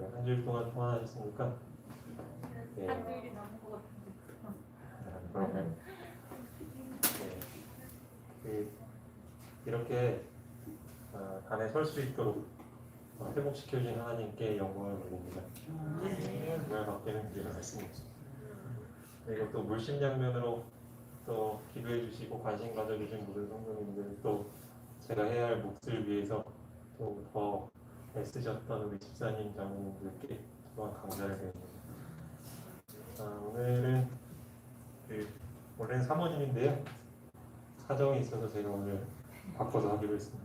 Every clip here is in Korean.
한 주일 동안 통화하셨습니까? 예. 한 주일이 넘은 것 같은데. 네. 이렇게 단에 설 수 있도록 회복시켜주신 하나님께 영광을 돌립니다. 정말 밖에는 그리 말씀이죠. 이것도 물심양면으로 또 기도해 주시고 관심 가져주신 모든 성도님들, 또 제가 해야 할 몫을 위해서 또 더 애쓰셨던 우리 집사님, 장로님들께 또한 감사를 드립니다. 오늘은 원래는 사모님인데요, 사정이 있어서 제가 오늘 바꿔서 하기로 했습니다.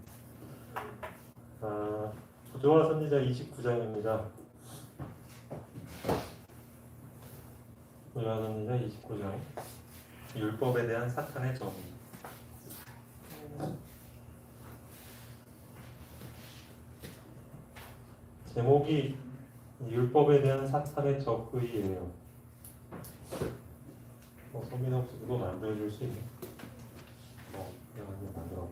부조화 선지자 29장입니다. 부조화 선지자 29장, 율법에 대한 사탄의 정의. 제목이 율법에 대한 사탄의 적의예요. 소민아 혹시 그거 만들어줄 수 있나? 그냥 만들어봐.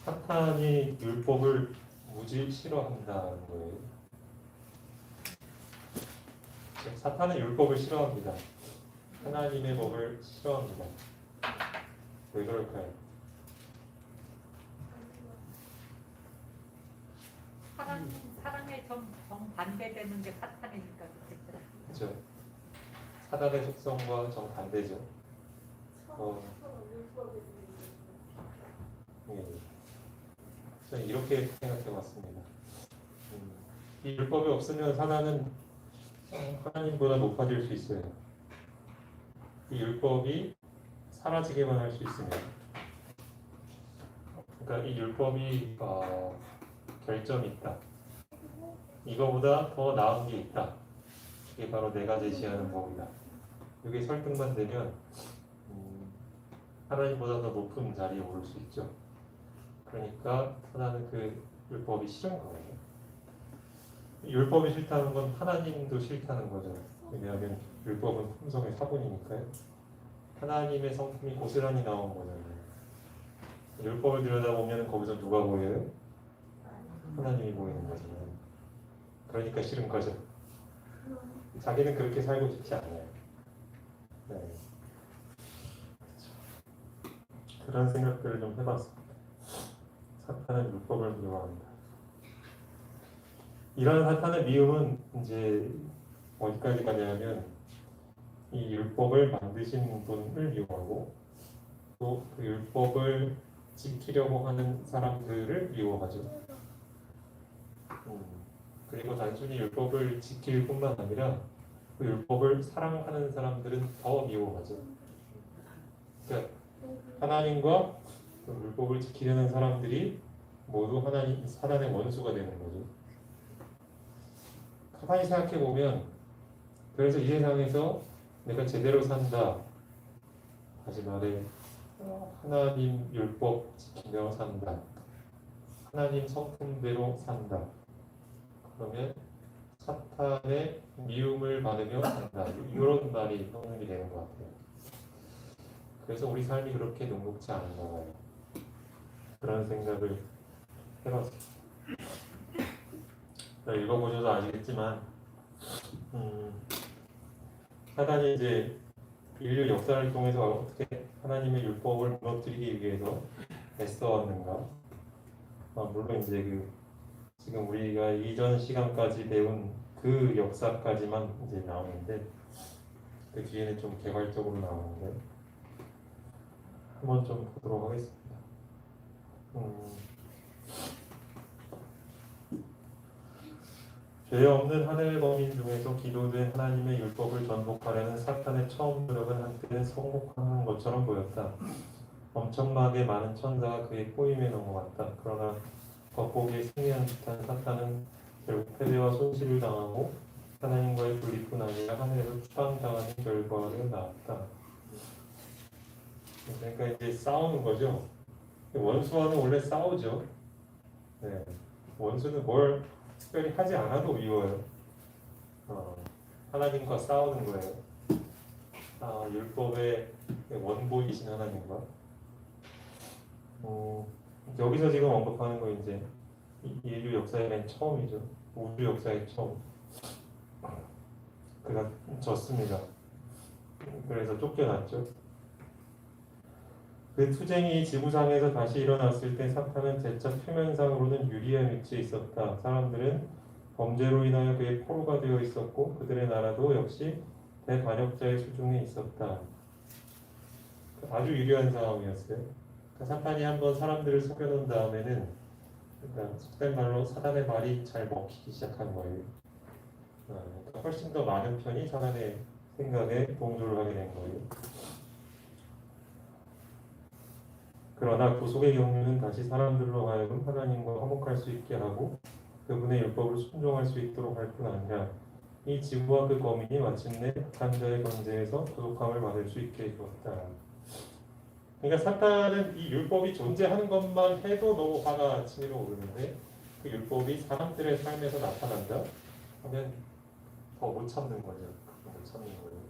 사탄이 율법을 무지 싫어한다는 거예요. 사탄은 율법을 싫어합니다. 하나님의 법을 싫어합니다. 왜 그럴까요? 사랑에 정반대되는 게 사탄이니까 그렇겠죠. 그렇죠. 사단의 속성과 정반대죠. 저는 이렇게 생각해봤습니다. 이 율법이 없으면 사단은 하나님보다 높아질 수 있어요. 이 율법이 사라지게만 할 수 있으면, 그러니까 이 율법이 결점이 있다, 이거보다 더 나은 게 있다, 이게 바로 내가 제시하는 법이다, 이게 설득만 되면 하나님보다 더 높은 자리에 오를 수 있죠. 그러니까 사단은 그 율법이 싫은 거예요. 율법이 싫다는 건 하나님도 싫다는 거죠. 왜냐하면 율법은 품성의 사본이니까요. 하나님의 성품이 고스란히 나온 거잖아요. 율법을 들여다보면 거기서 누가 보여요? 하나님이 보이는 거죠. 그러니까 싫은 거죠. 자기는 그렇게 살고 싶지 않아요. 네. 그런 생각들을 좀 해봤습니다. 사탄은 율법을 미워한다. 이런 사탄의 미움은 이제 어디까지 가냐면 이 율법을 만드신 분을 미워하고, 또 그 율법을 지키려고 하는 사람들을 미워하죠. 그리고 단순히 율법을 지킬 뿐만 아니라 그 율법을 사랑하는 사람들은 더 미워하죠. 그러니까 하나님과 그 율법을 지키려는 사람들이 모두 사단의 원수가 되는 거죠. 가만히 생각해 보면, 그래서 이 세상에서 내가 제대로 산다, 다시 말해 하나님 율법 지키며 산다, 하나님 성품대로 산다, 그러면 사탄의 미움을 받으며 산다, 이런 말이 성립이 되는 것 같아요. 그래서 우리 삶이 그렇게 녹록지 않은가 봐요. 그런 생각을 해봤습니다. 읽어보셔서 아시겠지만 사단이 이제 인류 역사를 통해서 어떻게 하나님의 율법을 무너뜨리기 위해서 애써왔는가. 물론 이제 지금 우리가 이전 시간까지 배운 그 역사까지만 이제 나오는데, 그 뒤에는 좀 개괄적으로 나오는데 한번 좀 보도록 하겠습니다. 죄 없는 하늘 범인 중에서 기도된 하나님의 율법을 전복하려는 사탄의 처음 노력은 한때는 성공하는 것처럼 보였다. 엄청나게 많은 천사가 그의 꼬임에 넘어갔다. 그러나 겉보기에 승리한 듯한 사탄은 결국 패배와 손실을 당하고 하나님과의 분리뿐 아니라 하늘에서 추방당하는 결과를 낳았다. 그러니까 이제 싸우는 거죠. 원수와는 원래 싸우죠. 네. 원수는 뭘 특별히 하지 않아도 미워요. 하나님과 싸우는 거예요. 율법의 원본이신 하나님과. 여기서 지금 언급하는 거 이제 인류 역사의 맨 처음이죠. 우주 역사의 처음. 그가 졌습니다. 그래서 쫓겨났죠. 그 투쟁이 지구상에서 다시 일어났을 때 사탄은 재차 표면상으로는 유리한 위치에 있었다. 사람들은 범죄로 인하여 그의 포로가 되어 있었고 그들의 나라도 역시 대반역자의 수중에 있었다. 아주 유리한 상황이었어요. 그러니까 사탄이 한번 사람들을 속여놓은 다음에는 그러니까 속된 말로 사단의 말이 잘 먹히기 시작한 거예요. 그러니까 훨씬 더 많은 편이 사단의 생각에 동조를 하게 된 거예요. 그러나 구속의 경륜은 다시 사람들로 하여금 하나님과 화목할 수 있게 하고 그분의 율법을 순종할 수 있도록 할 뿐 아니라 이 지구와 그 거민이 마침내 악한 자의 권세에서 구속함을 받을 수 있게 해주었다. 그러니까 사탄은 이 율법이 존재하는 것만 해도 너무 화가 치밀어 오르는데 그 율법이 사람들의 삶에서 나타난다 하면 더 못 참는 거죠. 못 참는 거예요.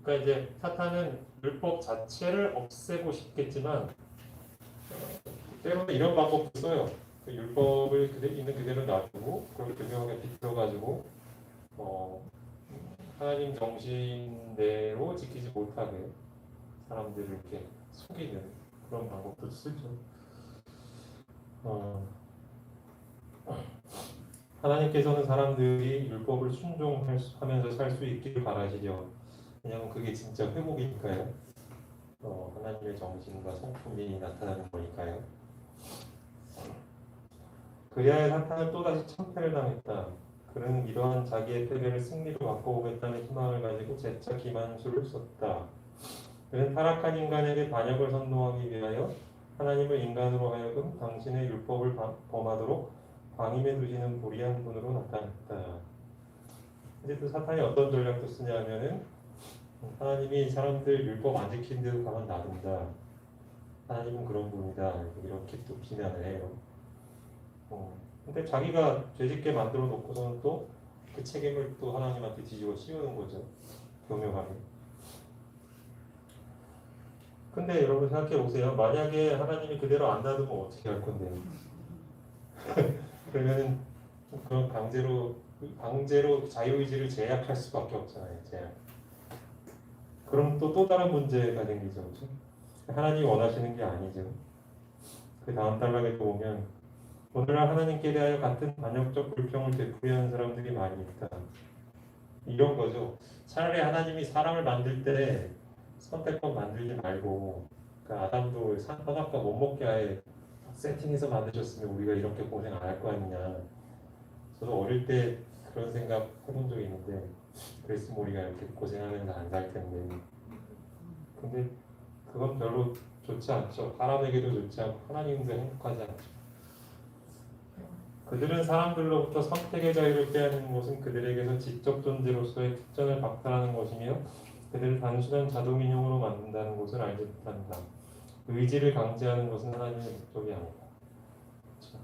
그러니까 이제 사탄은 율법 자체를 없애고 싶겠지만 때로는 이런 방법도 써요. 그 율법을 있는 그대로 놔두고 그걸 교묘하게 비틀어가지고 하나님 정신대로 지키지 못하게 사람들을 이렇게 속이는 그런 방법도 쓰죠. 하나님께서는 사람들이 율법을 순종하면서 살 수 있기를 바라시려. 왜냐하면 그게 진짜 회복이니까요. 하나님의 정신과 성품이 나타나는 거니까요. 그리하여 사탄은 또다시 참패를 당했다. 그는 이러한 자기의 패배를 승리로 바꿔오겠다는 희망을 가지고 재차 기만수를 썼다. 그는 타락한 인간에게 반역을 선동하기 위하여 하나님을 인간으로 하여금 당신의 율법을 범하도록 방임해 두시는 불의한 분으로 나타났다. 이제 또 사탄이 어떤 전략도 쓰냐 하면은 하나님이 사람들 율법 안 지킨 대로 가만 놔둔다. 하나님은 그런 분이다. 이렇게 또 비난을 해요. 근데 자기가 죄짓게 만들어 놓고서는 또 그 책임을 또 하나님한테 뒤집어 씌우는 거죠. 교묘하게. 근데 여러분 생각해 보세요. 만약에 하나님이 그대로 안 놔두면 어떻게 할 건데요? 그러면은 그런 강제로 자유의지를 제약할 수밖에 없잖아요. 제약. 그럼 또 다른 문제가 생기죠. 그렇죠? 하나님이 원하시는 게 아니죠. 그 다음 단락에 또 보면 오늘날 하나님께 대하여 같은 반역적 불평을 되풀이하는 사람들이 많이 있다. 이런 거죠. 차라리 하나님이 사람을 만들 때 선택권 만들지 말고 그러니까 아담도 선악과 못 먹게 아예 세팅해서 만드셨으면 우리가 이렇게 고생 안 할 거 아니냐. 저도 어릴 때 그런 생각 해본 적이 있는데 그랬으면 우리가 이렇게 고생하면서 안 살 텐데. 근데 그건 별로 좋지 않죠. 사람에게도 좋지 않고 하나님도 행복하지 않죠. 그들은 사람들로부터 선택의 자유를 빼앗는 것은 그들에게서 지적 존재로서의 특전을 박탈하는 것이며 그들을 단순한 자동인형으로 만든다는 것을 알지 못한다. 의지를 강제하는 것은 하나님의 목적이 아니다. 그렇죠.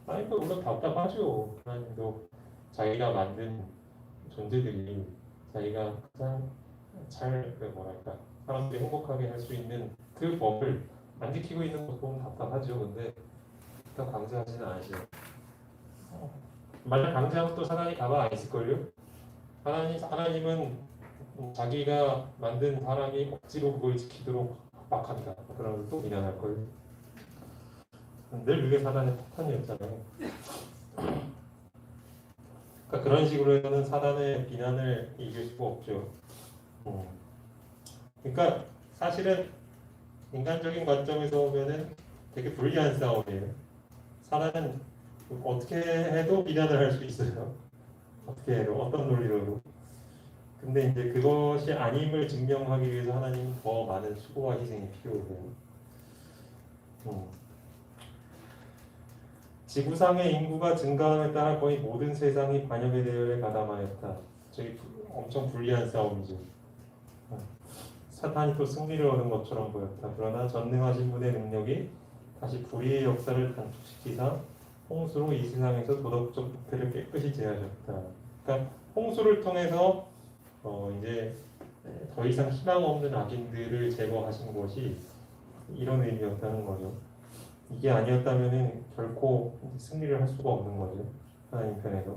하나님도 물론 답답하죠. 하나님도 자기가 만든 존재들이 자기가 가장 잘 사람들이 행복하게 할 수 있는 그 법을 안 지키고 있는 것 보면 답답하죠. 근데 일단 강제하지는 않으시죠. 만약 강제하면 또 사단이 가만 안 있을걸요? 하나님은 자기가 만든 사람이 억지로 그걸 지키도록 압박한다. 그러면 또 미련할걸요? 늘 그게 사단의 폭탄이었잖아요. 그러니까 그런 식으로 해서는 사단의 비난을 이길 수가 없죠. 그러니까 사실은 인간적인 관점에서 보면은 되게 불리한 싸움이에요. 사단은 어떻게 해도 비난을 할 수 있어요. 어떻게 해도 어떤 논리로도. 근데 이제 그것이 아님을 증명하기 위해서 하나님은 더 많은 수고와 희생이 필요해요. 지구상의 인구가 증가함에 따라 거의 모든 세상이 반역의 대열에 가담하였다. 저기 엄청 불리한 싸움이죠. 사탄이 또 승리를 얻은 것처럼 보였다. 그러나 전능하신 분의 능력이 다시 불의의 역사를 단축시키사 홍수로 이 세상에서 도덕적 부패를 깨끗이 제하셨다. 그러니까 홍수를 통해서 이제 더 이상 희망 없는 악인들을 제거하신 것이 이런 의미였다는 거죠. 이게 아니었다면은 결코 승리를 할 수가 없는 거죠. 하나님 편에서.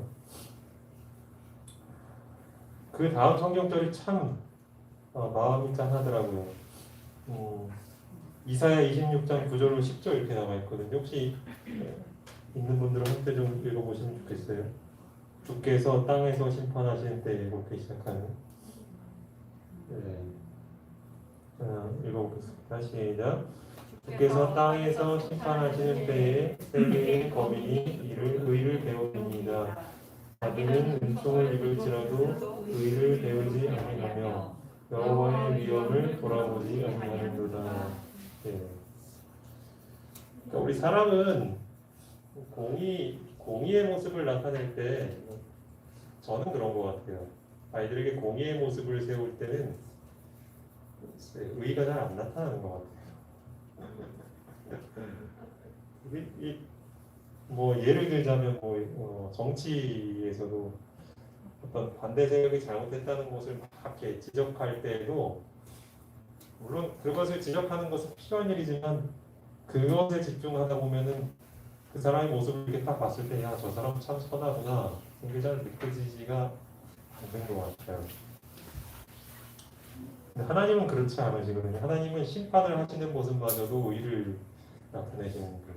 그 다음 성경절이 참 마음이 짠하더라고요. 이사야 26장 9절로 10절 이렇게 나와 있거든요. 혹시 있는 분들은 한때 좀 읽어보시면 좋겠어요. 주께서 땅에서 심판하시는 때 이렇게 시작하는. 네. 읽어보겠습니다. 시작. 주께서 땅에서 심판하시는 때에 세계의 거민이 이를 의를 배웁니다. 자기는 은총을 입을지라도 의를 배우지 아니하며 여호와의 위엄을 돌아보지 아니하는도다. 네. 그러니까 우리 사람은 공의의 모습을 나타낼 때 저는 그런 것 같아요. 아이들에게 공의의 모습을 세울 때는 의의가 잘 안 나타나는 것 같아요. 뭐 예를 들자면 정치에서도 어떤 반대 세력이 잘못했다는 것을 막 이렇게 지적할 때에도 물론 그것을 지적하는 것은 필요한 일이지만 그것에 집중하다 보면은 그 사람의 모습을 이렇게 딱 봤을 때 야, 저 사람 참 선하구나 그게 잘 느껴지지가 않는 것 같아요. 근데 하나님은 그렇지 않으시거든요. 하나님은 심판을 하시는 모습마저도 의를 나타내시는 분.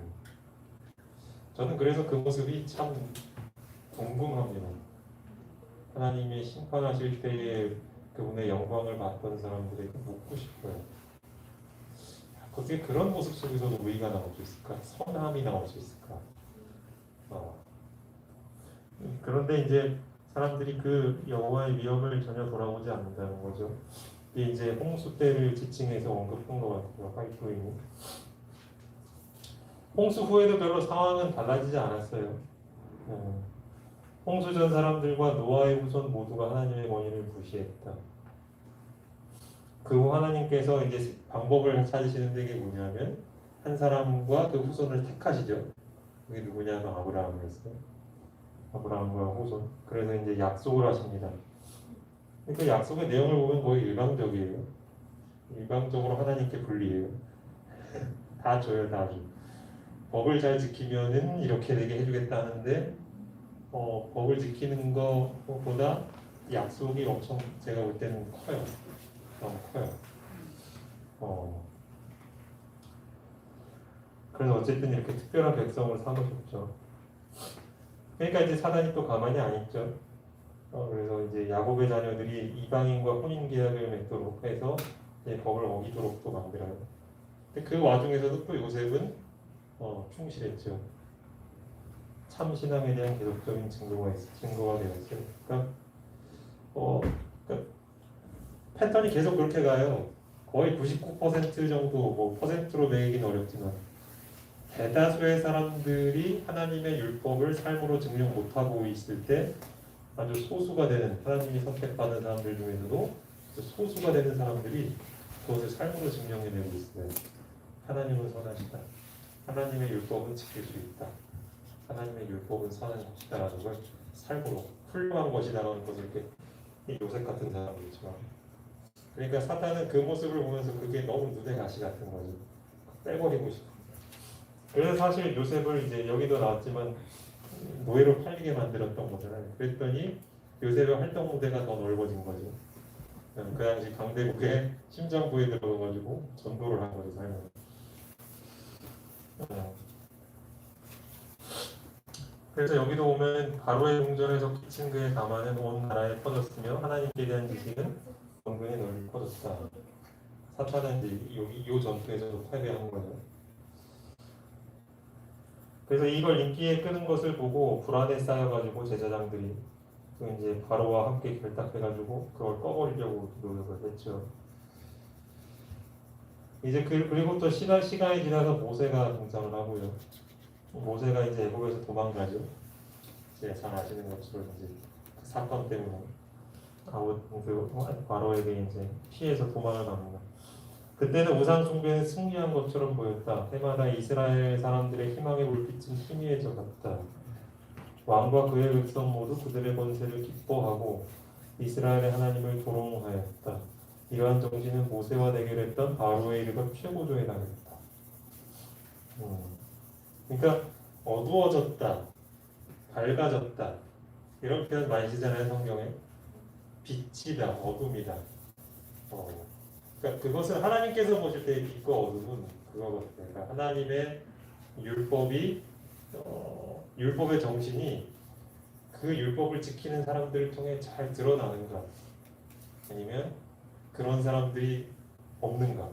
저는 그래서 그 모습이 참 궁금합니다. 하나님이 심판하실 때에 그분의 영광을 받던 사람들에게 묻고 싶어요. 어떻게 그런 모습 속에서도 의의가 나올 수 있을까? 선함이 나올 수 있을까? 그런데 이제 사람들이 그 여호와의 위엄을 전혀 돌아보지 않는다는 거죠. 이게 이제 홍수 때를 지칭해서 언급한 것 같아요. 화이트웨이는. 홍수 후에도 별로 상황은 달라지지 않았어요. 홍수 전 사람들과 노아의 후손 모두가 하나님의 권위를 무시했다. 그 후 하나님께서 이제 방법을 찾으시는 게 뭐냐면 한 사람과 그 후손을 택하시죠. 그게 누구냐면 아브라함이었어요. 아브라함과 후손. 그래서 이제 약속을 하십니다. 그 약속의 내용을 보면 거의 일방적이에요. 일방적으로 하나님께 불리해요. 다 줘요, 다 줘. 법을 잘 지키면은 이렇게 되게 해주겠다는데 법을 지키는 것보다 약속이 엄청 제가 볼 때는 커요. 너무 커요. 그래서 어쨌든 이렇게 특별한 백성을 삼으셨죠. 그러니까 이제 사단이 또 가만히 안 있죠. 그래서 이제 야곱의 자녀들이 이방인과 혼인 계약을 맺도록 해서 이제 법을 어기도록 또 만들어요. 근데 그 와중에서도 또 요셉은 충실했죠. 참 신앙에 대한 계속적인 증거가 되어 있어요. 그러니까 패턴이 계속 그렇게 가요. 거의 99% 정도, 퍼센트로 매기긴 어렵지만 대다수의 사람들이 하나님의 율법을 삶으로 증명 못하고 있을 때 아주 소수가 되는 하나님이 선택받은 사람들 중에서도 소수가 되는 사람들이 그것을 삶으로 증명해내고 있어요. 하나님은 선하시다. 하나님의 율법은 지킬 수 있다. 하나님의 율법은 선한 것이다라는 걸 삶으로 훌륭한 것이다라는 것을 이렇게 요셉 같은 사람이지만 그러니까 사탄은 그 모습을 보면서 그게 너무 눈에 가시 같은 거죠. 빼버리고 싶어. 그래서 사실 요셉을 이제 여기도 나왔지만 노예로 팔리게 만들었던 거잖아요. 그랬더니 요셉의 활동 무대가 더 넓어진 거죠. 그 당시 강대국의 심장부에 들어가가지고 전도를 한 거죠, 삶을. 그래서 여기도 보면 바로의 궁전에서 끼친 그의 가마는 온 나라에 퍼졌으며 하나님께 대한 지식은 전국에 널리 퍼졌다. 사탄은 이제 이 전투에서도 패배한 거죠. 그래서 이걸 인기에 끄는 것을 보고 불안에 쌓여가지고 제사장들이 또 이제 바로와 함께 결탁해가지고 그걸 꺼버리려고 노력을 했죠. 이제 그리고 또 시간이 지나서 모세가 등장을 하고요. 모세가 이제 애굽에서 도망가죠. 이제 잘 아시는 것처럼 이제 그 사건 때문에 바로에게 이제 피해서 도망을 갑니다. 그때는 우상 숭배는 승리한 것처럼 보였다. 해마다 이스라엘 사람들의 희망의 불빛은 희미해져갔다. 왕과 그의 백성 모두 그들의 권세를 기뻐하고 이스라엘의 하나님을 도롱하였다. 이러한 정신은 모세와 대결했던 바로의 일과 최고조에 달했다. 그러니까 어두워졌다, 밝아졌다 이런 표현 많이 쓰잖아요 성경에. 빛이다, 어둠이다. 그러니까 그것을 하나님께서 보실 때의 빛과 어둠은 그거거든요. 그러니까 하나님의 율법이 율법의 정신이 그 율법을 지키는 사람들을 통해 잘 드러나는가, 아니면 그런 사람들이 없는가.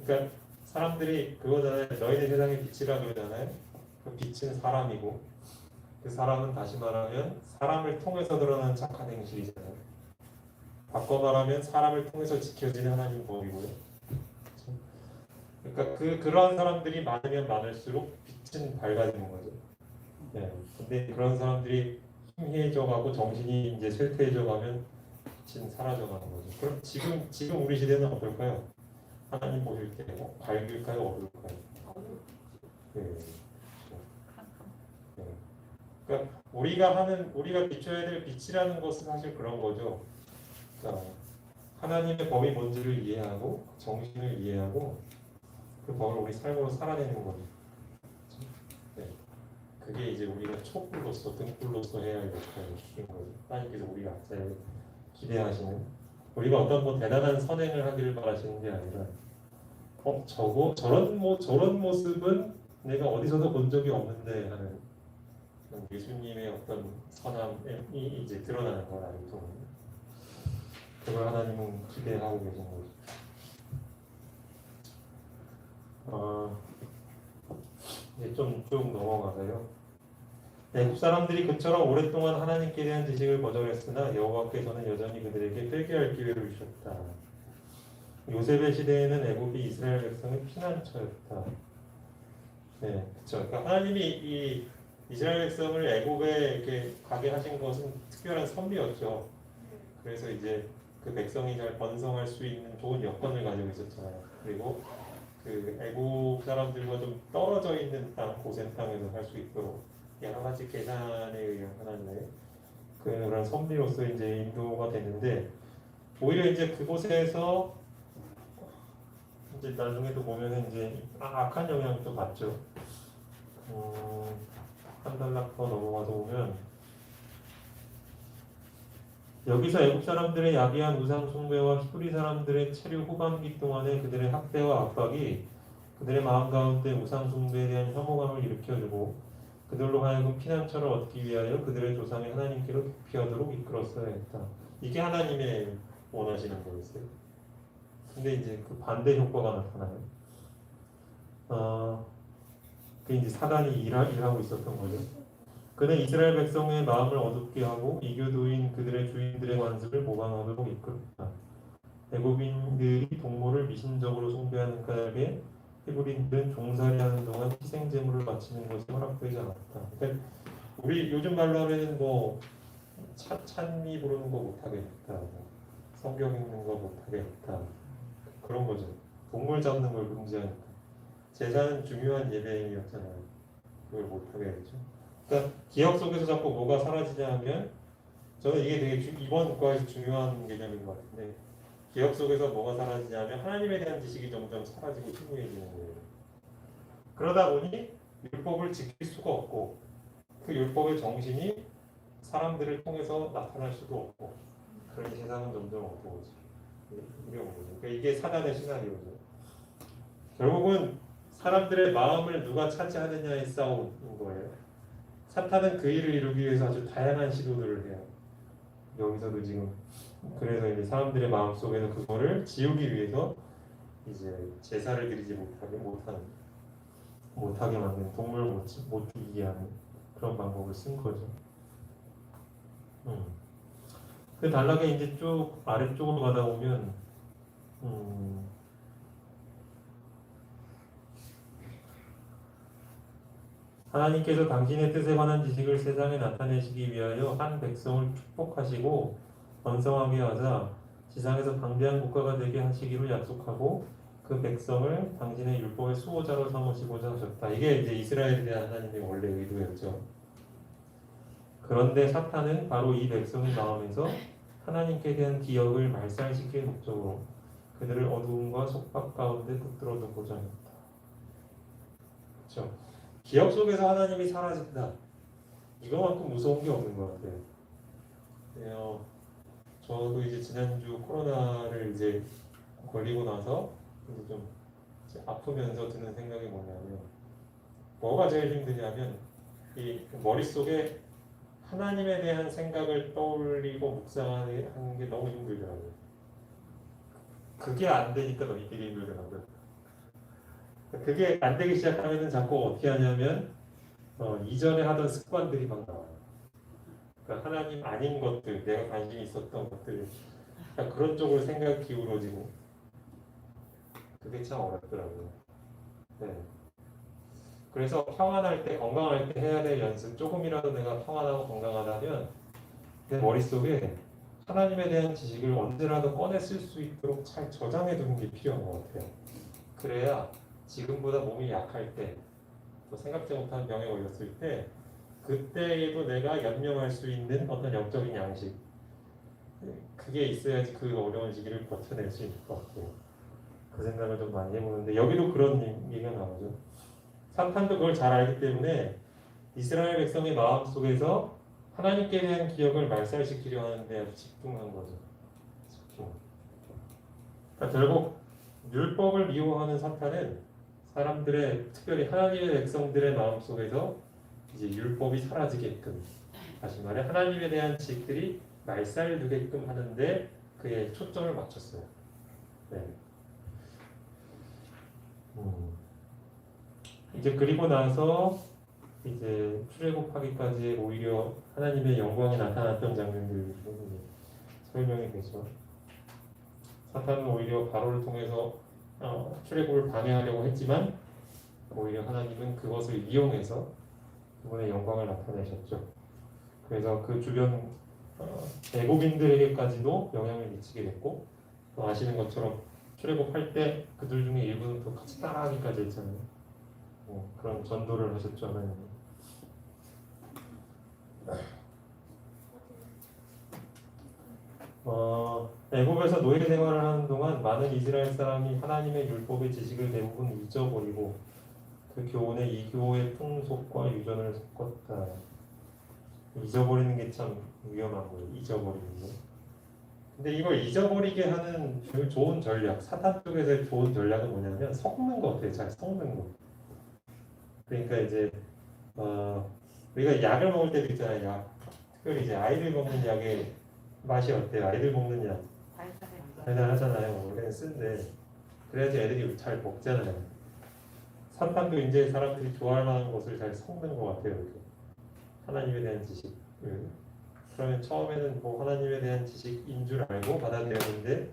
그러니까 사람들이 그거잖아요. 너희는 세상의 빛이라 그러잖아요. 그 빛은 사람이고 그 사람은 다시 말하면 사람을 통해서 드러나는 착한 행실이잖아요. 바꿔 말하면 사람을 통해서 지켜지는 하나님 법이고요. 그러니까 그러한 사람들이 많으면 많을수록 빛은 밝아지는 거죠. 네. 근데 그런 사람들이 희미해져가고 정신이 이제 쇠퇴해져가면 빛은 사라져가는 거죠. 그럼 지금 우리 시대는 어떨까요? 하나님 보실 때 밝을까요, 어두울까요? 네. 네. 그러니까 우리가 비춰야 될 빛이라는 것은 사실 그런 거죠. 그러니까 하나님의 법이 뭔지를 이해하고 정신을 이해하고 그 법을 우리 삶으로 살아내는 거죠. 네. 그게 이제 우리가 촛불로서 등불로서 해야 할 역할인 거죠. 하나님께서 우리가 제일 기대하시는, 우리가 어떤 뭐 대단한 선행을 하기를 바라시는 게 아니라 저런 모습은 내가 어디서도 본 적이 없는데 하는 예수님의 어떤 선함이 이제 드러나는 걸 알고 그걸 하나님은 기대하고 계신 거죠. 이제 좀 쭉 넘어가서요. 애국 사람들이 그처럼 오랫동안 하나님께 대한 지식을 거절했으나 여호와께서는 여전히 그들에게 회개할 기회를 주셨다. 요셉의 시대에는 애국이 이스라엘 백성의 피난처였다. 네, 그렇죠. 그러니까 하나님이 이 이스라엘 백성을 애국에 이렇게 가게 하신 것은 특별한 섭리였죠. 그래서 이제 그 백성이 잘 번성할 수 있는 좋은 여건을 가지고 있었잖아요. 그리고 그 애국 사람들과 좀 떨어져 있는 땅, 고센 땅에서 살 수 있도록 여러 가지 계산에 의한 하나님의 그런 섭리로서 이제 인도가 됐는데, 오히려 이제 그곳에서 이제 나중에도 보면은 이제 악한 영향도 받죠. 한 단락 더 넘어가서 보면 여기서 애국 사람들의 야비한 우상 숭배와 히브리 사람들의 체류 후반기 동안에 그들의 학대와 압박이 그들의 마음 가운데 우상 숭배에 대한 혐오감을 일으켜주고 그들로 하여금 피난처를 얻기 위하여 그들의 조상이 하나님께로 도피하도록 이끌었어야 했다. 이게 하나님의 원하시는 거였어요. 근데 이제 그 반대 효과가 나타나요. 그 이제 사단이 일하고 있었던 거죠. 그는 이스라엘 백성의 마음을 어둡게 하고 이교도인 그들의 주인들의 관습을 모방하도록 이끌었다. 애굽인들이 동물을 미신적으로 숭배하는 까닭에 히브리인들은 종살이하는 동안 희생제물을 바치는 것이 허락되지 않았다. 그러니까 우리 요즘 말로 하면 뭐 찬미 부르는 거 못하겠다, 성경 읽는 거 못하겠다, 그런 거죠. 동물 잡는 걸 금지하니까. 제사는 중요한 예배행위였잖아요. 그걸 못하게 했죠. 그러니까 기억 속에서 자꾸 뭐가 사라지냐 하면, 저는 이게 되게 이번 국가에서 중요한 개념인 것 같은데, 기억 속에서 뭐가 사라지냐면 하나님에 대한 지식이 점점 사라지고 희미해지는 거예요. 그러다 보니 율법을 지킬 수가 없고 그 율법의 정신이 사람들을 통해서 나타날 수도 없고, 그러니 세상은 점점 어두워지고 이런 거죠. 그러니까 이게 사단의 시나리오죠. 결국은 사람들의 마음을 누가 차지하느냐의 싸움인 거예요. 사탄은 그 일을 이루기 위해서 아주 다양한 시도들을 해요. 여기서도 지금 그래서 이제 사람들의 마음 속에서 그거를 지우기 위해서 이제 제사를 드리지 못하게 만든, 동물 못 죽이게 하는 그런 방법을 쓴 거죠. 그 단락에 이제 쭉 아래쪽으로 가다 보면 하나님께서 당신의 뜻에 관한 지식을 세상에 나타내시기 위하여 한 백성을 축복하시고 번성하게 하자 지상에서 강대한 국가가 되게 하시기로 약속하고 그 백성을 당신의 율법의 수호자로 삼으시고자 하셨다. 이게 이제 이스라엘에 대한 하나님의 원래 의도였죠. 그런데 사탄은 바로 이 백성의 마음에서 하나님께 대한 기억을 말살시킬 목적으로 그들을 어두움과 속박 가운데 붙들어 두고자 했다. 그렇죠? 기억 속에서 하나님이 사라진다. 이거만큼 무서운 게 없는 것 같아요. 저도 이제 지난주 코로나를 이제 걸리고 나서 이제 좀 이제 아프면서 드는 생각이 뭐냐면 뭐가 제일 힘드냐면 이 머릿속에 하나님에 대한 생각을 떠올리고 묵상하는 게 너무 힘들더라고요. 그게 안 되니까 너무 되게 힘들더라고요. 그게 안 되기 시작하면 자꾸 어떻게 하냐면 이전에 하던 습관들이 막 나와요. 그러니까 하나님 아닌 것들, 내가 관심이 있었던 것들, 그러니까 그런 쪽으로 생각이 기울어지고 그게 참 어렵더라고요. 네. 그래서 평안할 때, 건강할 때 해야 될 연습, 조금이라도 내가 평안하고 건강하다면 내 머릿속에 하나님에 대한 지식을 언제라도 꺼내 쓸 수 있도록 잘 저장해 두는 게 필요한 것 같아요. 그래야 지금보다 몸이 약할 때, 또 생각지 못한 병에 걸렸을 때, 그때에도 내가 연명할 수 있는 어떤 영적인 양식, 그게 있어야지 그 어려운 시기를 버텨낼 수 있을 것 같아요. 그 생각을 좀 많이 해보는데 여기도 그런 얘기가 나오죠. 사탄도 그걸 잘 알기 때문에 이스라엘 백성의 마음속에서 하나님께 대한 기억을 말살시키려 하는데 아주 집중한 거죠. 집중. 그러니까 결국 율법을 미워하는 사탄은 사람들의, 특별히 하나님의 백성들의 마음속에서 이제 율법이 사라지게끔, 다시 말해 하나님에 대한 지식들이 말살되게끔 하는데 그에 초점을 맞췄어요. 네. 이제 그리고 나서 이제 출애굽하기까지 오히려 하나님의 영광이 나타났던 장면들이 설명이 되죠. 사탄은 오히려 바로를 통해서 출애굽을 방해하려고 했지만 오히려 하나님은 그것을 이용해서 그분의 영광을 나타내셨죠. 그래서 그 주변 애국인들에게까지도 영향을 미치게 됐고, 또 아시는 것처럼 출애굽할 때 그들 중에 일부는 또 같이 따라하기까지 했잖아요. 그런 전도를 하셨죠, 하나님. 애굽에서 노예 생활을 하는 동안 많은 이스라엘 사람이 하나님의 율법의 지식을 대부분 잊어버리고 그 교훈에 이교의 풍속과 유전을 섞었다. 잊어버리는 게 참 위험한 거예요. 잊어버리는 거. 근데 이걸 잊어버리게 하는 좋은 전략, 사탄 쪽에서의 좋은 전략은 뭐냐면 섞는 것 같아요. 잘 섞는 거. 그러니까 이제 우리가 약을 먹을 때도 있잖아요. 약. 특별히 이제 아이들 먹는 약의 맛이 어때요? 아이들 먹는 약 달달하잖아요. 원래는 쓴데 그래야지 애들이 잘 먹잖아요. 사탄도 이제 사람들이 좋아할 만한 것을 잘 섞는 것 같아요. 이렇게. 하나님에 대한 지식. 그러면 처음에는 뭐 하나님에 대한 지식인 줄 알고 받아들였는데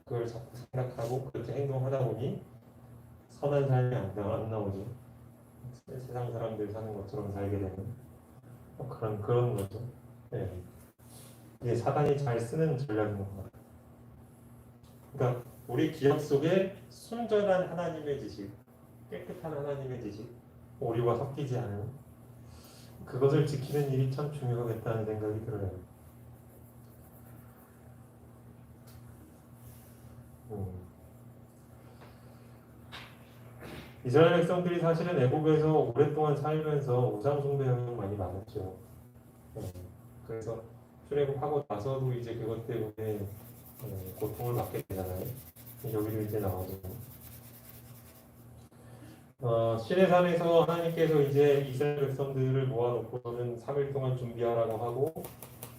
그걸 자꾸 생각하고 그렇게 행동하다 보니 선한 삶이 안 나오죠. 세상 사람들 사는 것처럼 살게 되는 그런 거죠. 네. 이게 사단이 잘 쓰는 전략인 것 같아요. 그러니까 우리 기억 속에 순전한 하나님의 지식, 깨끗한 하나님의 지식, 오류가 섞이지 않은 그것을 지키는 일이 참 중요하겠다는 생각이 들어요. 이스라엘 백성들이 사실은 애국에서 오랫동안 살면서 우상 숭배 영향이 많이 많았죠. 그래서 출애굽하고 나서도 이제 그것 때문에 고통을 받게 되잖아요. 여기도 이제 나오죠. 시내산에서 하나님께서 이제 이스라엘 백성들을 모아놓고는 3일 동안 준비하라고 하고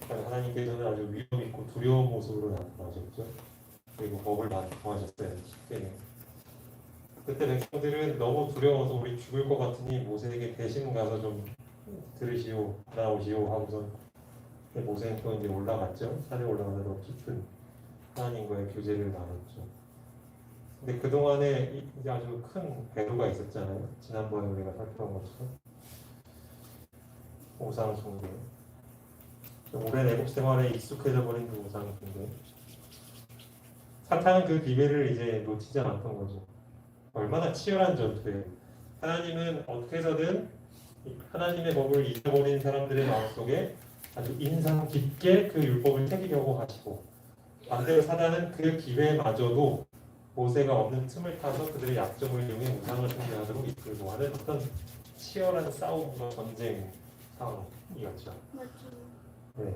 하나님께서는 아주 위험 있고 두려운 모습으로 나타나셨죠. 그리고 법을 받하셨어요. 쉽게. 그때 백성들은 너무 두려워서 우리 죽을 것 같으니 모세에게 대신 가서 좀 들으시오, 나오시오 하고선 모세는 또 이제 올라갔죠. 산에 올라가서 더 깊은 하나님과의 교제를 나눴죠. 근데 그동안에 이제 아주 큰 배도가 있었잖아요. 지난번에 우리가 살펴본 것처럼 우상 숭배. 오랜 애국 생활에 익숙해져 버린 그 우상 숭배. 사탄은 그 기회를 이제 놓치지 않았던 거죠. 얼마나 치열한 전투예요. 하나님은 어떻게 해서든 하나님의 법을 잊어버린 사람들의 마음속에 아주 인상 깊게 그 율법을 새기려고 하시고, 반대로 사단은 그 기회마저도 모세가 없는 틈을 타서 그들의 약점을 이용해 우상을 숭배하도록 이끌고 하는 어떤 치열한 싸움과 전쟁 상황이었죠. 맞죠. 네.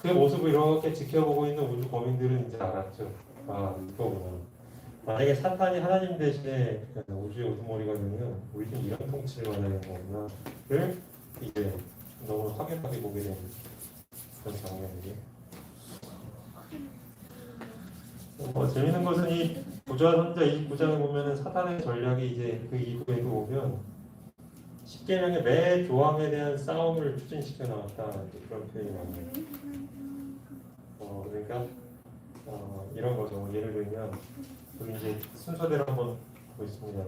그 모습을 이렇게 지켜보고 있는 우주 거민들은 이제 알았죠. 아, 이거구나. 만약에 사탄이 하나님 대신에 우주의 우두머리가 되면 우리는 이런 통치를 받아야 되는 거구나를 이제 너무 확연하게 보게 되는 그런 장면이에요. 재밌는 것은 이 부자선자 29장에 보면은 사탄의 전략이 이제 그 이후에도 오면 10계명의 매 조항에 대한 싸움을 추진시켜 나갔다 그런 표현이 나와요. 그러니까 이런 거죠. 예를 들면 우리 이제 순서대로 한번 보겠습니다.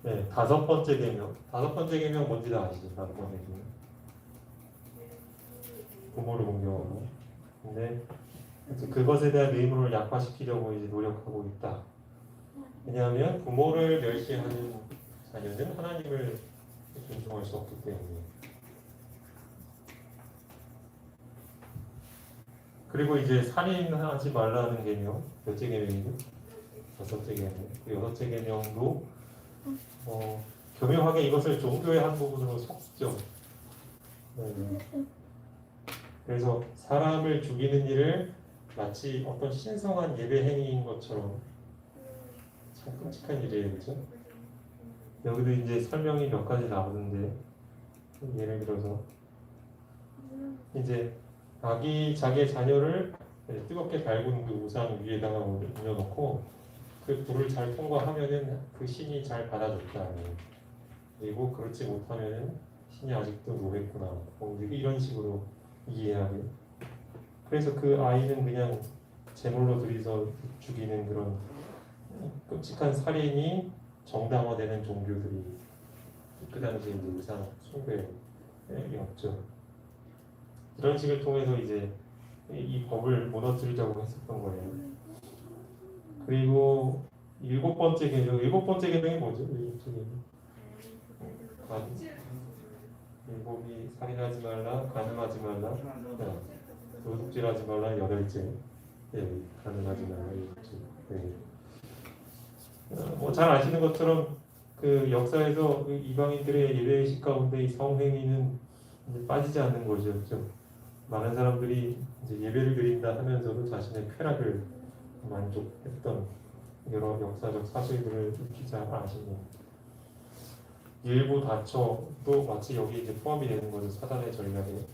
네, 다섯 번째 계명. 다섯 번째 계명 뭔지 다 아시죠? 다섯 번째 계명. 부모를 공경하고. 근데 그것에 대한 의무를 약화시키려고 이제 노력하고 있다. 왜냐하면 부모를 멸시하는 자녀는 하나님을 존중할 수 없기 때문에. 그리고 이제 살인하지 말라는 계명, 몇째 계명이죠? 여섯째 계명. 그 여섯째 계명도 교묘하게 이것을 종교의 한 부분으로 섞죠. 그래서 사람을 죽이는 일을 마치 어떤 신성한 예배 행위인 것처럼 참 끔찍한 일이에요, 그렇죠? 여기도 이제 설명이 몇 가지 나오는데 예를 들어서 이제 자기의 자녀를 뜨겁게 달군 그 우상 위에다가 올려놓고 그 불을 잘 통과하면은 그 신이 잘 받아줬다. 그리고 그렇지 못하면은 신이 아직도 노랬구나. 이런 식으로 이해하게. 그래서 그 아이는 그냥 제물로 들이서 죽이는 그런 끔찍한 살인이 정당화되는 종교들이 그 당시에 이제 우상 숭배였죠. 이런 식을 통해서 이제 이 법을 무너뜨리려고 했었던 거예요. 그리고 일곱 번째 계명이 뭐죠? 일곱째 계명. 일곱이 살인하지 말라, 간음하지 말라, 도둑질하지 말라, 여덟째. 간음하지 말라, 일곱째. 잘 아시는 것처럼 그 역사에서 그 이방인들의 예배의식 가운데 이 성행위는 이제 빠지지 않는 거죠. 그렇죠? 많은 사람들이 이제 예배를 드린다 하면서도 자신의 쾌락을 만족했던 여러 역사적 사실들을 익히 잘 아시는. 일부 다처도 마치 여기 이제 포함이 되는 거죠. 사단의 전략에.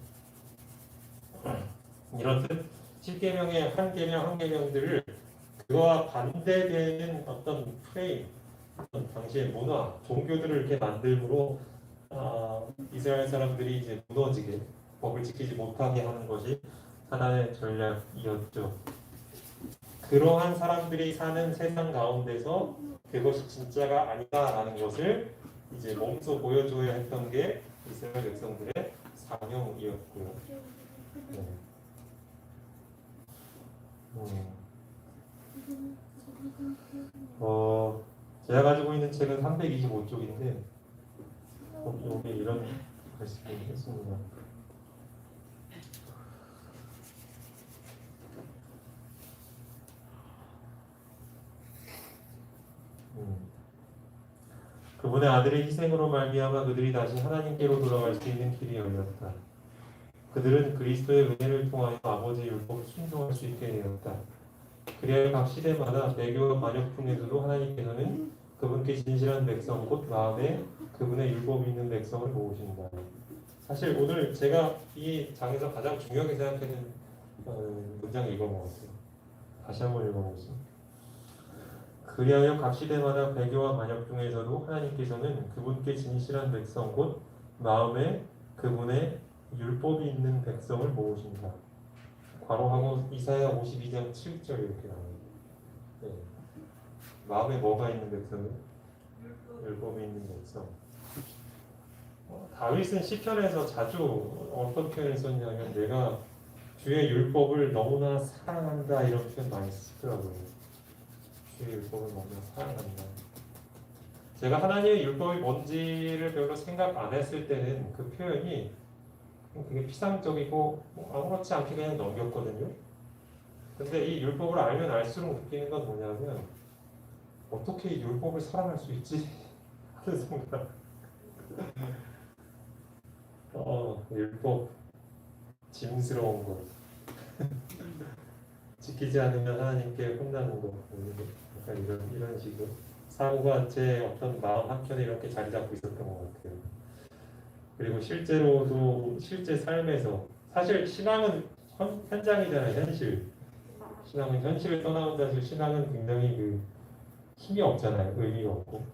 이렇듯 10계명의 한 계명들을 그와 반대되는 어떤 프레임, 어떤 당시의 문화, 종교들을 이렇게 만들므로 이스라엘 사람들이 이제 무너지게 법을 지키지 못하게 하는 것이 하나의 전략이었죠. 그러한 사람들이 사는 세상 가운데서 그것이 진짜가 아니다라는 것을 이제 몸소 보여줘야 했던 게 이스라엘 백성들의 사명이었고요. 네. 제가 가지고 있는 책은 325쪽인데 여기 이런 말씀을 했습니다. 그분의 아들의 희생으로 말미암아 그들이 다시 하나님께로 돌아갈 수 있는 길이 열렸다. 그들은 그리스도의 은혜를 통하여 아버지의 율법을 순종할 수 있게 되었다. 그리하여 각 시대마다 배교와 반역 중에서도 하나님께서는 그분께 진실한 백성 곧 마음에 그분의 율법이 있는 백성을 모으신다. 사실 오늘 제가 이 장에서 가장 중요하게 생각하는 문장 읽어먹었어요. 다시 한번 읽어보겠습니다. 그리하여 각 시대마다 배교와 반역 중에서도 하나님께서는 그분께 진실한 백성 곧 마음에 그분의 율법이 있는 백성을 모으신다. 괄호하고 이사야 52장 7절 이렇게 나옵니다. 네. 마음에 뭐가 있는 백성은? 율법이 있는 백성. 다윗은 시편에서 자주 어떤 표현을 썼냐면 내가 주의 율법을 너무나 사랑한다 이런 표현 많이 쓰더라고요. 주의 율법을 너무나 사랑한다. 제가 하나님의 율법이 뭔지를 별로 생각 안 했을 때는 그 표현이 되게 피상적이고 뭐 아무렇지 않게 그냥 넘겼거든요. 근데 이 율법을 알면 알수록 느끼는 건 뭐냐면 어떻게 이 율법을 사랑할 수 있지? 하는 생각. 율법 짐스러운 거. 지키지 않으면 하나님께 혼나는 거. 약간 이런 식으로 사고가 제 어떤 마음 한켠에 이렇게 자리 잡고 있었던 것 같아요. 그리고 실제로도 실제 삶에서 사실 신앙은 현장이잖아요. 현실. 신앙은 현실을 떠나온다 해서 신앙은 굉장히 힘이 없잖아요. 의미가 없고.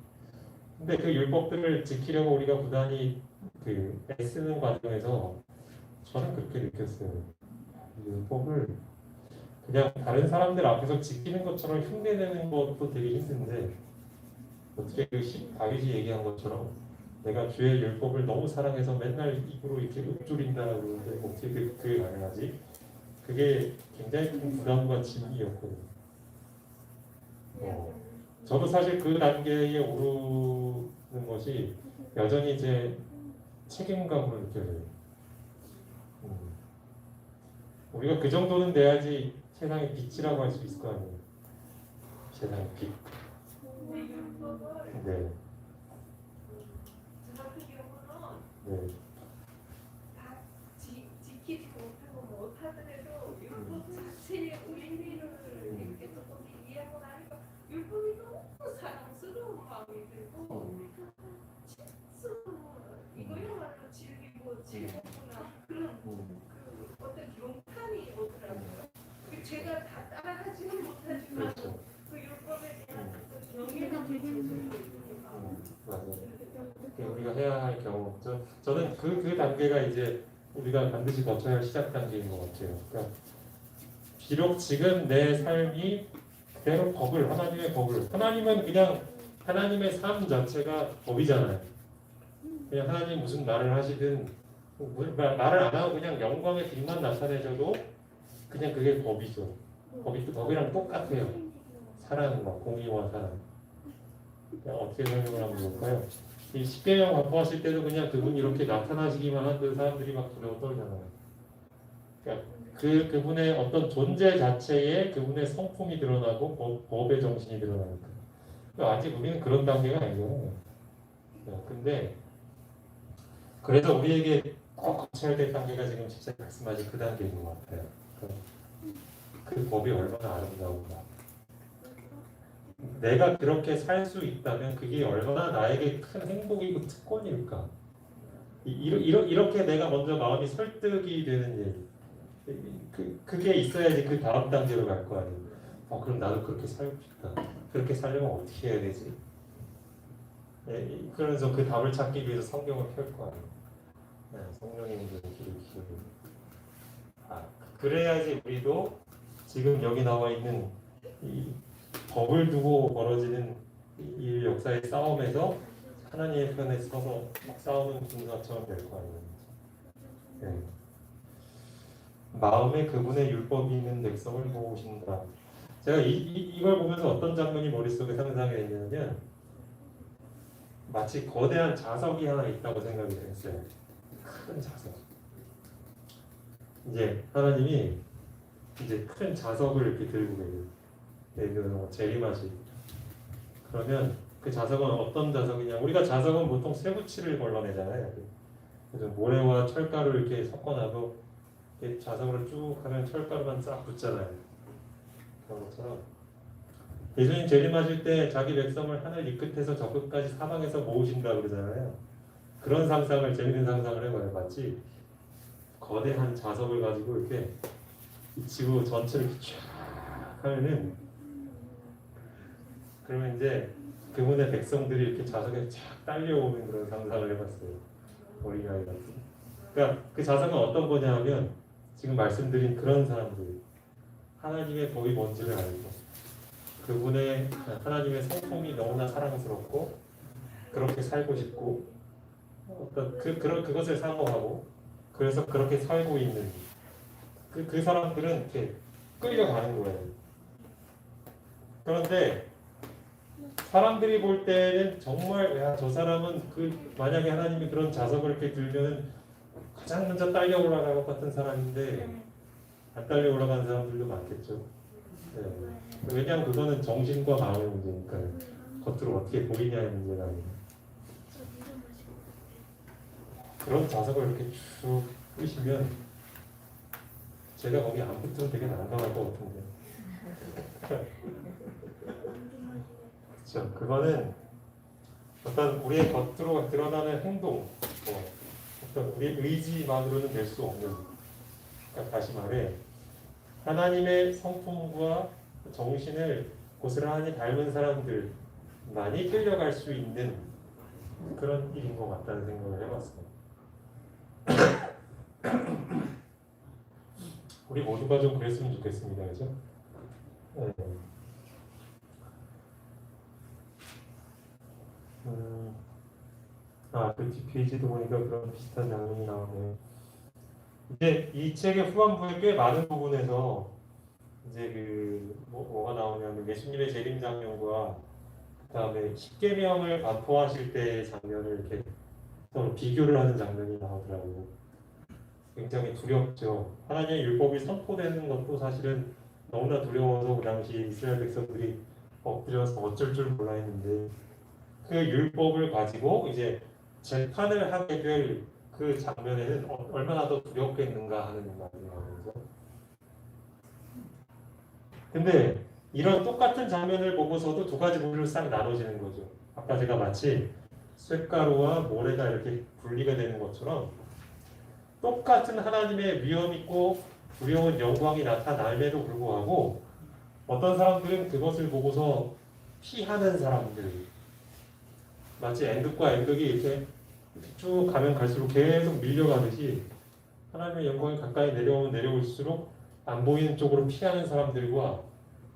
근데 그 율법들을 지키려고 우리가 부단히 애쓰는 과정에서 저는 그렇게 느꼈어요. 율법을 그냥 다른 사람들 앞에서 지키는 것처럼 흉내내는 것도 되게 힘든데 어떻게 다윗이 얘기한 것처럼 내가 주의 율법을 너무 사랑해서 맨날 입으로 이렇게 읊조린다라고 그러는데 어떻게 그게 가능하지? 그게 굉장히 큰 부담과 짐이었거든요. 저도 사실 그 단계에 오르는 것이 여전히 제 책임감으로 느껴져요. 우리가 그 정도는 돼야지 세상의 빛이라고 할 수 있을 거 아니에요. 세상의 빛. 네. 저 같은 경우는 네. 다 지키지 못하더라도 율법 자체의 의미를 이렇게 조금 이해하고 나니까 율법이 너무 사랑스러운 마음이 들고 이거야말로 즐기고 즐겁구나 그런 그 어떤 경탄이 오더라고요. 제가 다 따라하지는 못하지만 그렇죠. 그 율법에 대한 어떤 영향을 맞아요. 우리가 해야 할 경우, 저는 그 단계가 이제 우리가 반드시 거쳐야 할 시작 단계인 것 같아요. 그러니까 비록 지금 내 삶이 그대로 하나님의 법을, 하나님은 그냥 하나님의 삶 자체가 법이잖아요. 그냥 하나님 무슨 말을 하시든 말을 안 하고 그냥 영광의 빛만 나타내셔도 그냥 그게 법이죠. 법이랑 똑같아요. 사랑과 공의와 사랑. 어떻게 설명을 하면 좋을까요? 이 십계명 발표하실 때도 그냥 그분이 이렇게 나타나시기만 한데 사람들이 막 두려워 떨잖아요. 그러니까 그분의 어떤 존재 자체에 그분의 성품이 드러나고 법의 정신이 드러나니까. 그러니까 아직 우리는 그런 단계가 아니잖아요. 근데 그래서 우리에게 꼭 거쳐야 될 단계가 지금 진짜 말씀하신 그 단계인 것 같아요. 그 법이 얼마나 아름다운가. 내가 그렇게 살 수 있다면 그게 얼마나 나에게 큰 행복이고 특권일까. 이렇게 내가 먼저 마음이 설득이 되는 일. 그게 있어야지 그 다음 단계로 갈 거 아니에요. 그럼 나도 그렇게 살고 싶다. 그렇게 살려면 어떻게 해야 되지? 그러면서 그 답을 찾기 위해서 성경을 펼 거 아니에요. 성령님이 길을 키우고. 그래야지 우리도 지금 여기 나와 있는 이 법을 두고 벌어지는 이 역사의 싸움에서 하나님의 편에 서서 싸우는 군사처럼 될 거 아니에요. 네. 마음에 그분의 율법이 있는 백성을 모으신다. 제가 이걸 보면서 어떤 장면이 머릿속에 상상이 되냐면 마치 거대한 자석이 하나 있다고 생각이 됐어요. 큰 자석. 이제 하나님이 이제 큰 자석을 이렇게 들고 계세요. 예를 들어 재림하시. 그러면 그 자석은 어떤 자석이냐? 우리가 자석은 보통 쇠붙이를 걸러내잖아요. 그래서 모래와 철가루를 이렇게 섞어놔도 이렇게 자석으로 쭉 하면 철가루만 싹 붙잖아요. 그런 것처럼 예수님 재림하실 때 자기 백성을 하늘 이 끝에서 저 끝까지 사방에서 모으신다 그러잖아요. 그런 상상을 재밌는 상상을 해봐요. 마치 거대한 자석을 가지고 이렇게 이 지구 전체를 이렇게 쫙 하면은 그러면 이제 그분의 백성들이 이렇게 자석에 쫙 딸려오는 그런 상상을 해봤어요. 어린아이 같은. 그러니까 그 자석은 어떤 거냐 하면 지금 말씀드린 그런 사람들 하나님의 법이 뭔지를 알고 그분의 하나님의 성품이 너무나 사랑스럽고 그렇게 살고 싶고 어떤 그것을 사모하고 그래서 그렇게 살고 있는 그 사람들은 이렇게 끌려가는 거예요. 그런데 사람들이 볼 때는 정말 야, 저 사람은 만약에 하나님이 그런 자석을 이렇게 들면 가장 먼저 딸려 올라갈 것 같은 사람인데 안 딸려 올라가는 사람들도 많겠죠. 네. 왜냐하면 그거는 정신과 마음의 문제니까 겉으로 어떻게 보이냐의 문제가 아니에요. 그런 자석을 이렇게 쭉 끄시면 제가 거기 안 붙으면 되게 난감할 것 같은데. 그렇죠. 그거는 어떤 우리의 겉으로 드러나는 행동, 어떤 우리의 의지만으로는 될 수 없는. 그러니까 다시 말해 하나님의 성품과 정신을 고스란히 닮은 사람들만이 끌려갈 수 있는 그런 일인 것 같다는 생각을 해봤어요. 우리 모두가 좀 그랬으면 좋겠습니다. 그죠? 네. 그 뒷페이지도 보니까 그런 비슷한 장면이 나오네요. 이제 이 책의 후반부에 꽤 많은 부분에서 이제 뭐가 나오냐면 예수님의 재림 장면과 그다음에 십계명을 반포하실 때의 장면을 이렇게 서로 비교를 하는 장면이 나오더라고요. 굉장히 두렵죠. 하나님의 율법이 선포되는 것도 사실은 너무나 두려워서 그 당시 이스라엘 백성들이 엎드려서 어쩔 줄 몰라 했는데 그 율법을 가지고 이제 재판을 하게 될 그 장면에는 얼마나 더 두렵겠는가 하는 말이 나오면서 근데 이런 똑같은 장면을 보고서도 두 가지 부류로 싹 나눠지는 거죠. 아까 제가 마치 쇳가루와 모래가 이렇게 분리가 되는 것처럼 똑같은 하나님의 위엄 있고 두려운 영광이 나타남에도 불구하고 어떤 사람들은 그것을 보고서 피하는 사람들 마치 엔극과 엔극이 이렇게 쭉 가면 갈수록 계속 밀려가듯이 하나님의 영광이 가까이 내려오면 내려올수록 안 보이는 쪽으로 피하는 사람들과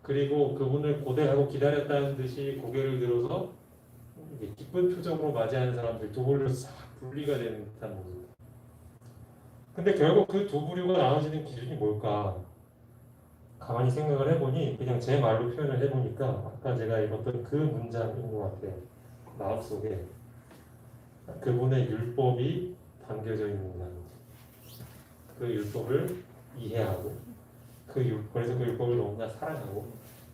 그리고 그분을 고대하고 기다렸다는 듯이 고개를 들어서 기쁜 표정으로 맞이하는 사람들 두 부류로 싹 분리가 되는 듯한 모습. 근데 결국 그 두 부류가 나눠지는 기준이 뭘까? 가만히 생각을 해보니 그냥 제 말로 표현을 해보니까 아까 제가 읽었던 그 문장인 것 같아요. 마음속에 그분의 율법이 담겨져 있는다는 거죠. 그 율법을 이해하고 그래서 그 율법을 너무나 사랑하고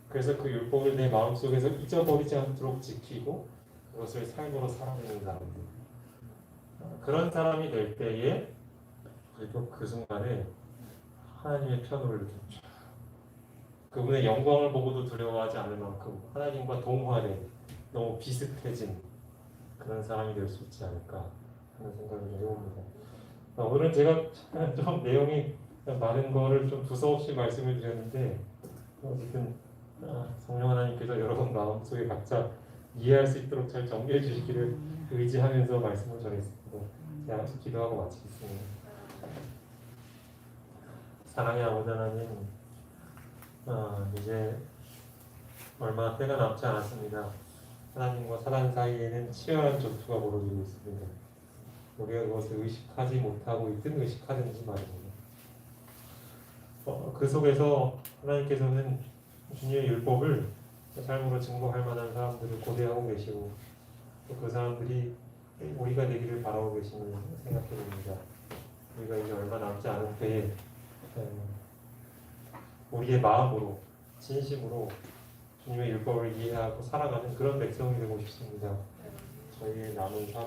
그래서 그 율법을 내 마음속에서 잊어버리지 않도록 지키고 그것을 삶으로 살아내는 사람들 그런 사람이 될 때에 그리고 그 순간에 하나님의 편으로 이렇게 쫙 그분의 영광을 보고도 두려워하지 않을 만큼 하나님과 동화된 너무 비슷해진 그런 사람이 될 수 있지 않을까 하는 생각을 좀 해봅니다. 오늘은 제가 좀 내용이 많은 거를 좀 두서없이 말씀을 드렸는데 어쨌든 성령 하나님께서 여러분 마음속에 각자 이해할 수 있도록 잘 정리해 주시기를 의지하면서 말씀을 전했습니다. 제가 기도하고 마치겠습니다. 사랑의 아버지 하나님 이제 얼마 때가 남지 않았습니다. 하나님과 사람 사이에는 치열한 전투가 벌어지고 있습니다. 우리가 그것을 의식하지 못하고 있든 의식하든지 말입니다. 그 속에서 하나님께서는 주님의 율법을 삶으로 증거할 만한 사람들을 고대하고 계시고 또 그 사람들이 우리가 되기를 바라고 계심을 생각해 봅니다. 우리가 이제 얼마 남지 않은 때에 우리의 마음으로 진심으로 주님의 율법을 이해하고 살아가는 그런 백성이 되고 싶습니다. 저희의 남은 삶,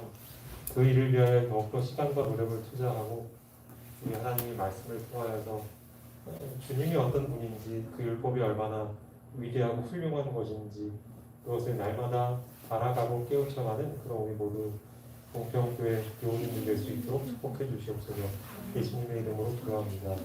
그 일을 위하여 더욱더 시간과 노력을 투자하고 우리 하나님의 말씀을 통하여서 주님이 어떤 분인지 그 율법이 얼마나 위대하고 훌륭한 것인지 그것을 날마다 알아가고 깨우쳐가는 그런 우리 모두 공평교회 교우님들 될 수 있도록 축복해 주시옵소서. 예수님의 이름으로 기도합니다.